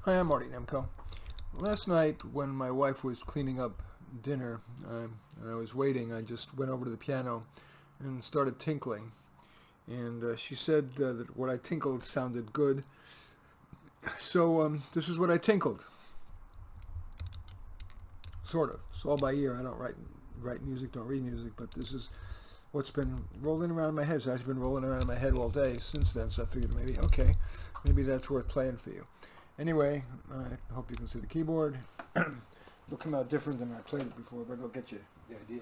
Hi, I'm Marty Nemco. Last night when my wife was cleaning up dinner and I was waiting, I just went over to the piano and started tinkling. And she said that what I tinkled sounded good. So this is what I tinkled. Sort of. It's all by ear. I don't write music, don't read music, but this is what's been rolling around my head. It's actually been rolling around in my head all day since then, so I figured maybe that's worth playing for you. Anyway, I hope you can see the keyboard. It'll come out different than I played it before, but it'll get you the idea.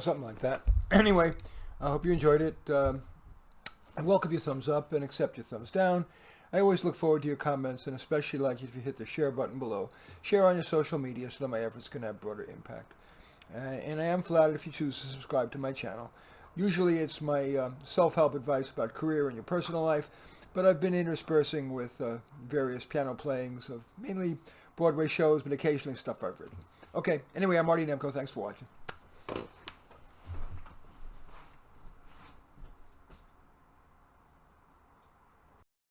Something like that. Anyway, I hope you enjoyed it. I welcome your thumbs up and accept your thumbs down. I always look forward to your comments, and especially like if you hit the share button below. Share on your social media so that my efforts can have broader impact. And I am flattered if you choose to subscribe to my channel. Usually it's my self-help advice about career and your personal life, but I've been interspersing with various piano playings of mainly Broadway shows, but occasionally stuff I've written. Okay, anyway, I'm Marty Nemco. Thanks for watching.